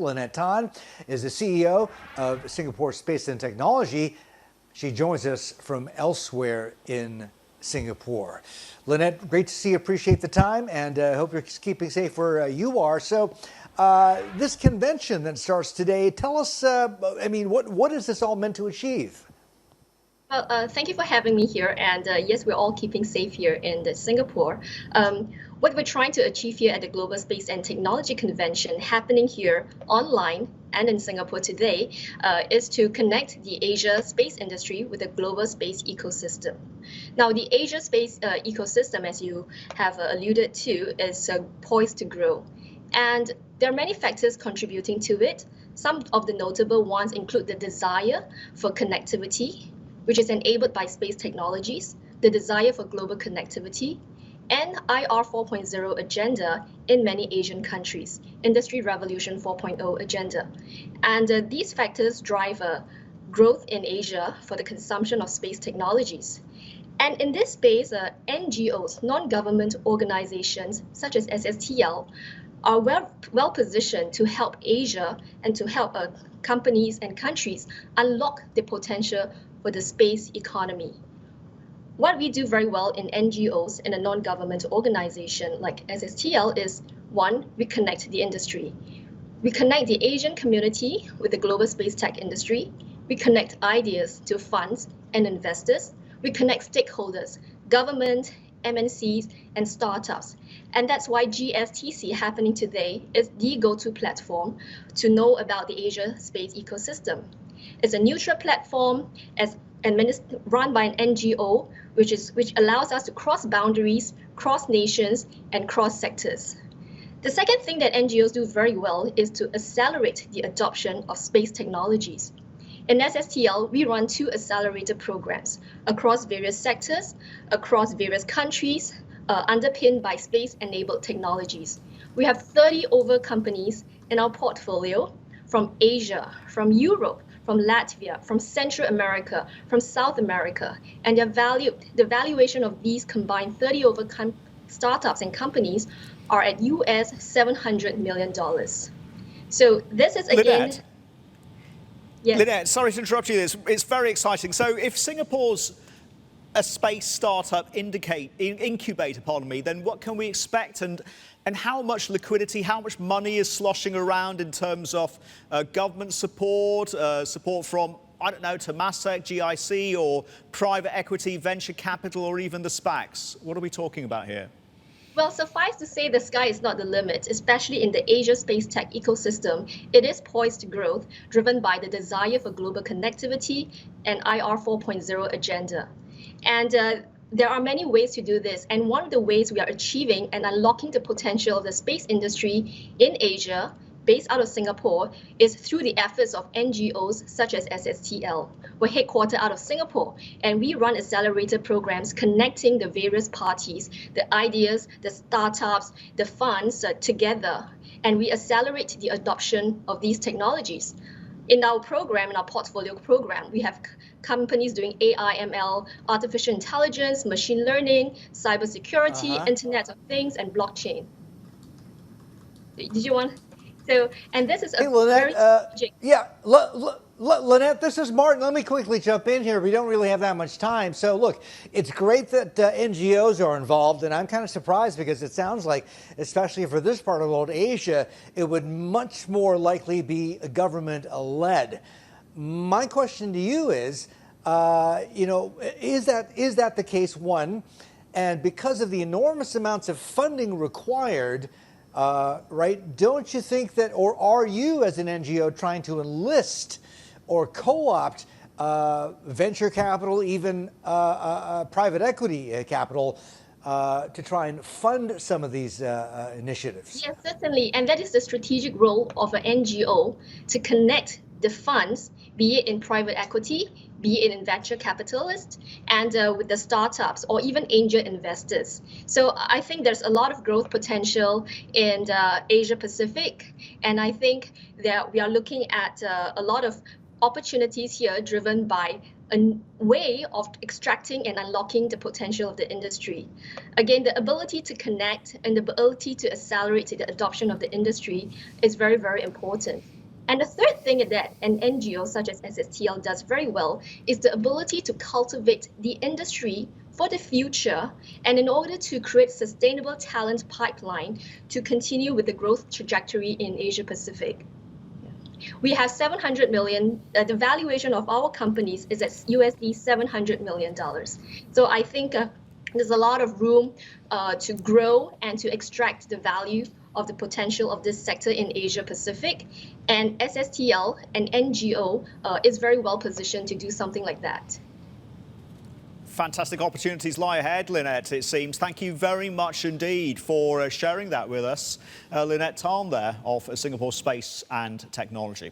Lynette Tan is the CEO of Singapore Space and Technology. She joins us from elsewhere in Singapore. Lynette, great to see you. Appreciate the time, and hope you're keeping safe where you are. So this convention that starts today, tell us, what is this all meant to achieve? Well, thank you for having me here. And yes, we're all keeping safe here in Singapore. What we're trying to achieve here at the Global Space and Technology Convention, happening here online and in Singapore today, is to connect the Asia space industry with the global space ecosystem. Now, the Asia space ecosystem, as you have alluded to, is poised to grow. And there are many factors contributing to it. Some of the notable ones include the desire for connectivity, which is enabled by space technologies, the desire for global connectivity, and IR 4.0 agenda in many Asian countries, Industry Revolution 4.0 agenda. And these factors drive growth in Asia for the consumption of space technologies. And in this space, NGOs, non-government organizations such as SSTL, are well positioned to help Asia and to help companies and countries unlock the potential for the space economy. What we do very well in NGOs, in a non-government organization like SSTL, is one, we connect the industry. We connect the Asian community with the global space tech industry. We connect ideas to funds and investors. We connect stakeholders, government, MNCs, and startups. And that's why GSTC happening today is the go-to platform to know about the Asia space ecosystem. It's a neutral platform run by an NGO, which allows us to cross boundaries, cross nations, and cross sectors. The second thing that NGOs do very well is to accelerate the adoption of space technologies. In SSTL, we run 2 accelerator programs across various sectors, across various countries, underpinned by space-enabled technologies. We have 30 over companies in our portfolio from Asia, from Europe, from Latvia, from Central America, from South America, and the valuation of these combined 30 over startups and companies are at US $700 million. So this is again. Lynette. Yes. Lynette, sorry to interrupt you. It's very exciting. So if Singapore's a space startup incubator, then what can we expect? And how much liquidity, how much money is sloshing around in terms of government support, support from, I don't know, Temasek, GIC, or private equity, venture capital, or even the SPACs? What are we talking about here? Well, suffice to say, the sky is not the limit, especially in the Asia space tech ecosystem. It is poised to growth, driven by the desire for global connectivity and IR 4.0 agenda. And there are many ways to do this. And one of the ways we are achieving and unlocking the potential of the space industry in Asia, based out of Singapore, is through the efforts of NGOs such as SSTL. We're headquartered out of Singapore, and we run accelerator programs connecting the various parties, the ideas, the startups, the funds together, and we accelerate the adoption of these technologies. In our program, in our portfolio program, we have companies doing AI, ML, artificial intelligence, machine learning, cybersecurity, Internet of Things, and blockchain. Did you want? So, and this is a Lynette, very yeah, Lynette, this is Martin. Let me quickly jump in here. We don't really have that much time. So look, it's great that NGOs are involved, and I'm kind of surprised because it sounds like, especially for this part of the world, Asia, it would much more likely be government-led. My question to you is, is that the case, one? And because of the enormous amounts of funding required, right, don't you think that, or are you as an NGO trying to enlist or co-opt venture capital, even private equity capital, to try and fund some of these initiatives? Yes, certainly. And that is the strategic role of an NGO, to connect the funds, be it in private equity, be it in venture capitalists, and with the startups or even angel investors. So I think there's a lot of growth potential in Asia Pacific, and I think that we are looking at a lot of opportunities here driven by a way of extracting and unlocking the potential of the industry. Again, the ability to connect and the ability to accelerate the adoption of the industry is very, very important. And the third thing that an NGO such as SSTL does very well is the ability to cultivate the industry for the future, and in order to create sustainable talent pipeline to continue with the growth trajectory in Asia Pacific. We have 700 million, the valuation of our companies is at USD $700 million. So I think there's a lot of room to grow and to extract the value of the potential of this sector in Asia Pacific. And SSTL, an NGO, is very well positioned to do something like that. Fantastic opportunities lie ahead, Lynette, it seems. Thank you very much indeed for sharing that with us. Lynette Tan there of Singapore Space and Technology.